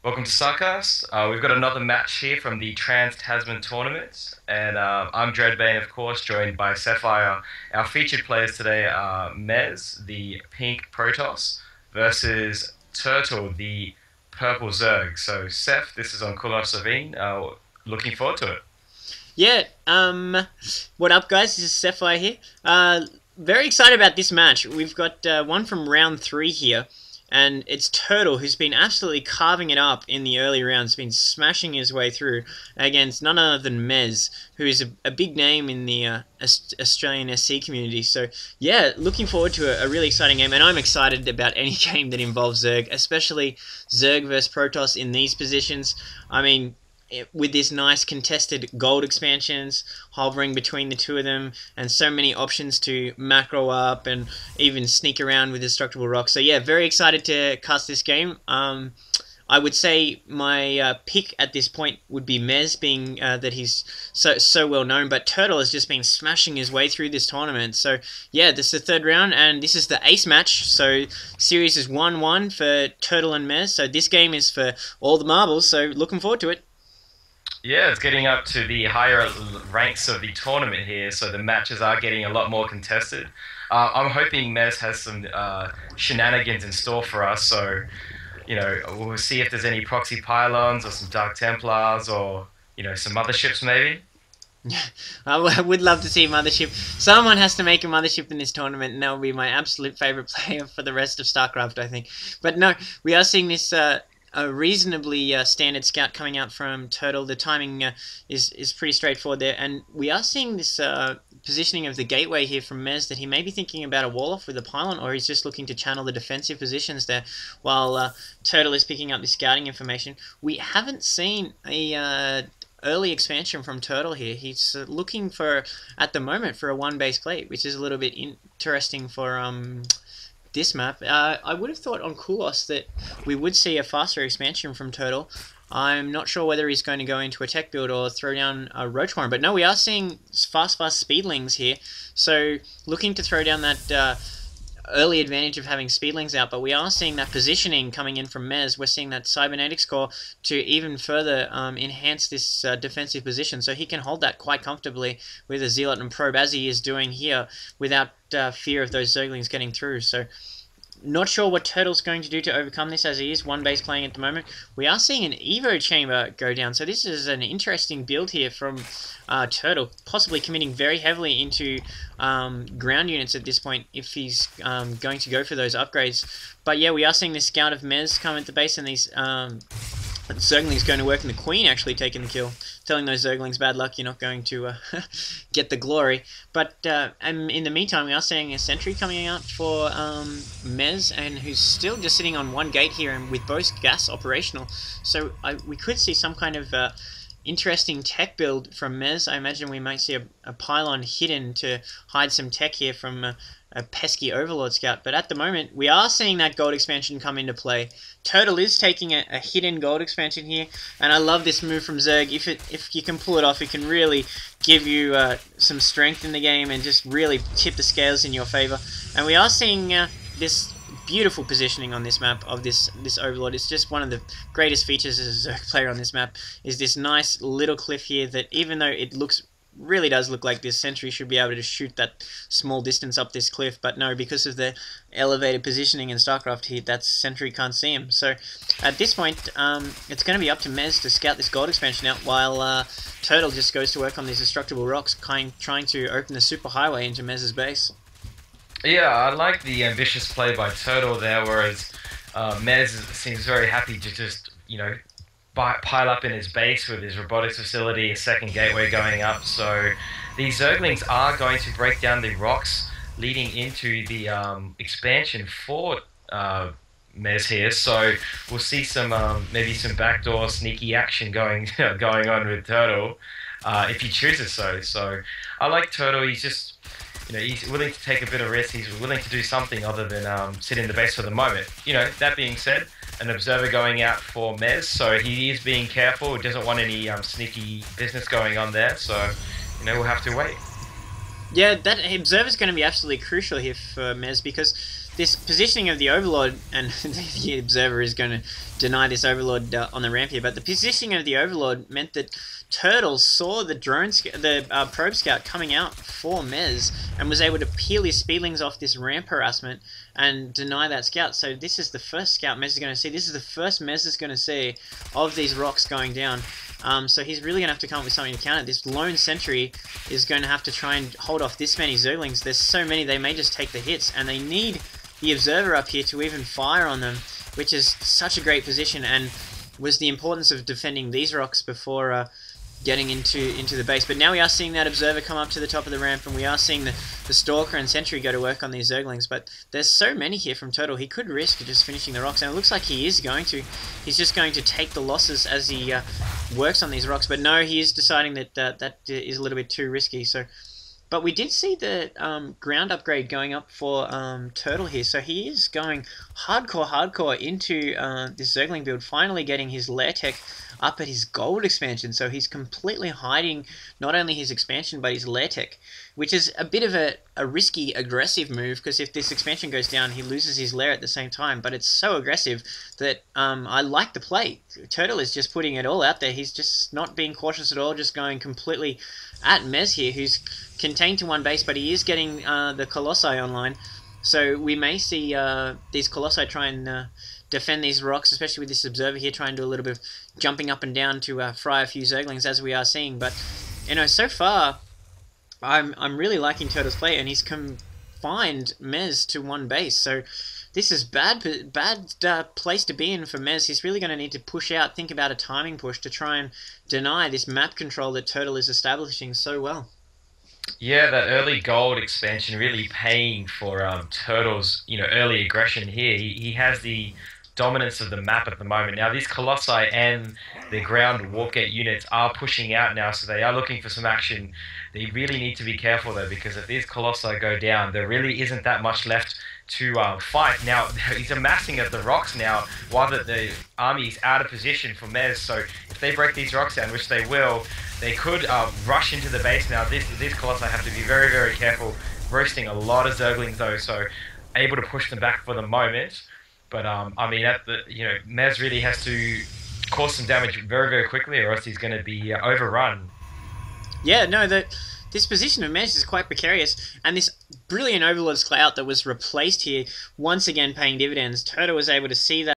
Welcome to Starcraft. We've got another match here from the Tasman tournament, and I'm Dreadbane, of course, joined by Sapphire. Our featured players today are Mez, the pink Protoss, versus Turtle, the purple Zerg. So, Seth, this is on Kulov Savine. Looking forward to it. Yeah, what up, guys? This is Sapphire here. Very excited about this match. We've got one from round 3 here, and it's Turtle, who's been absolutely carving it up in the early rounds, been smashing his way through against none other than Mez, who is a big name in the Australian SC community. So, yeah, looking forward to a really exciting game, and I'm excited about any game that involves Zerg, especially Zerg versus Protoss in these positions. I mean, with this nice contested gold expansions hovering between the two of them, and so many options to macro up and even sneak around with destructible rocks. So yeah, very excited to cast this game. I would say my pick at this point would be Mez, being that he's so well known, but Turtle has just been smashing his way through this tournament. So yeah, this is the third round, and this is the ace match. So series is 1-1 for Turtle and Mez. So this game is for all the marbles. So looking forward to it. Yeah, it's getting up to the higher ranks of the tournament here, so the matches are getting a lot more contested. I'm hoping Mez has some shenanigans in store for us, so we'll see if there's any proxy pylons or some Dark Templars or some motherships maybe. I would love to see a mothership. Someone has to make a mothership in this tournament, and that will be my absolute favourite player for the rest of StarCraft, I think. But no, we are seeing this a reasonably standard scout coming out from Turtle. The timing is pretty straightforward there, and we are seeing this positioning of the gateway here from Mez, that he may be thinking about a wall off with a pylon, or he's just looking to channel the defensive positions there, while Turtle is picking up the scouting information. We haven't seen a early expansion from Turtle here. He's looking for, at the moment, for a one-base plate, which is a little bit interesting for this map. I would have thought on Kulos that we would see a faster expansion from Turtle. I'm not sure whether he's going to go into a tech build or throw down a Roach Horn, but no, we are seeing fast speedlings here. So looking to throw down that early advantage of having speedlings out, but we are seeing that positioning coming in from Mez. We're seeing that cybernetics core to even further enhance this defensive position, so he can hold that quite comfortably with a Zealot and Probe, as he is doing here, without fear of those Zerglings getting through. So not sure what Turtle's going to do to overcome this, as he is one base playing at the moment. We are seeing an Evo chamber go down, so this is an interesting build here from Turtle, possibly committing very heavily into ground units at this point if he's going to go for those upgrades. But yeah, we are seeing the scout of Mez come at the base, and these Zerglings going to work, and the Queen actually taking the kill, telling those Zerglings bad luck, you're not going to get the glory. But and in the meantime, we are seeing a sentry coming out for Mez, and who's still just sitting on one gate here, and with both gas operational. So we could see some kind of interesting tech build from Mez. I imagine we might see a pylon hidden to hide some tech here from a pesky Overlord Scout, but at the moment we are seeing that gold expansion come into play. Turtle is taking a hidden gold expansion here, and I love this move from Zerg. If you can pull it off, it can really give you some strength in the game and just really tip the scales in your favor. And we are seeing this beautiful positioning on this map of this Overlord. It's just one of the greatest features as a Zerg player on this map, is this nice little cliff here that, even though it really does look like this sentry should be able to shoot that small distance up this cliff, but no, because of the elevated positioning in StarCraft here, that sentry can't see him. So at this point, it's going to be up to Mez to scout this gold expansion out, while Turtle just goes to work on these destructible rocks, trying to open the superhighway into Mez's base. Yeah, I like the ambitious play by Turtle there, whereas Mez seems very happy to just, pile up in his base with his robotics facility, a second gateway going up. So these Zerglings are going to break down the rocks leading into the expansion for Mez here. So we'll see some maybe some backdoor sneaky action going on with Turtle if he chooses so. So I like Turtle. He's just, he's willing to take a bit of risk. He's willing to do something other than sit in the base for the moment. That being said, an observer going out for Mez, so he is being careful. He doesn't want any sneaky business going on there. So, we'll have to wait. Yeah, that observer is going to be absolutely crucial here for Mez, because this positioning of the Overlord, and the Observer is going to deny this Overlord on the ramp here, but the positioning of the Overlord meant that Turtle saw the probe scout coming out for Mez and was able to peel his speedlings off this ramp harassment and deny that scout. So this is the first scout Mez is going to see. This is the first Mez is going to see of these rocks going down. So he's really going to have to come up with something to counter. This lone sentry is going to have to try and hold off this many Zerglings. There's so many, they may just take the hits, and they need the Observer up here to even fire on them, which is such a great position, and was the importance of defending these rocks before getting into the base. But now we are seeing that Observer come up to the top of the ramp, and we are seeing the Stalker and Sentry go to work on these Zerglings. But there's so many here from Turtle, he could risk just finishing the rocks, and it looks like he is going to. He's just going to take the losses as he works on these rocks. But no, he is deciding that that is a little bit too risky. But we did see the ground upgrade going up for Turtle here, so he is going hardcore into this Zergling build, finally getting his lair tech up at his gold expansion, so he's completely hiding not only his expansion but his lair tech, which is a bit of a risky, aggressive move, because if this expansion goes down, he loses his lair at the same time, but it's so aggressive that I like the play. Turtle is just putting it all out there. He's just not being cautious at all, just going completely at Mez here, who's contained to one base, but he is getting the Colossi online, so we may see these Colossi try and defend these rocks, especially with this Observer here trying to do a little bit of jumping up and down to fry a few Zerglings, as we are seeing. But you know, so far I'm really liking Turtle's play, and he's confined Mez to one base, so this is bad place to be in for Mez. He's really going to need to push out, think about a timing push to try and deny this map control that Turtle is establishing so well. Yeah, that early gold expansion really paying for Turtle's early aggression here. He has the dominance of the map at the moment. Now these Colossi and the ground Warpgate units are pushing out now, so they are looking for some action. They really need to be careful though, because if these Colossi go down, there really isn't that much left to fight. Now he's amassing at the rocks now while the army is out of position for Mez, so if they break these rocks down, which they will, they could rush into the base now. These Colossi have to be very, very careful, roasting a lot of Zerglings though, so able to push them back for the moment. But I mean, Mez really has to cause some damage very, very quickly, or else he's going to be overrun. Yeah, no, this position of Mez is quite precarious, and this brilliant Overlord's Clout that was replaced here, once again paying dividends. Turtle was able to see that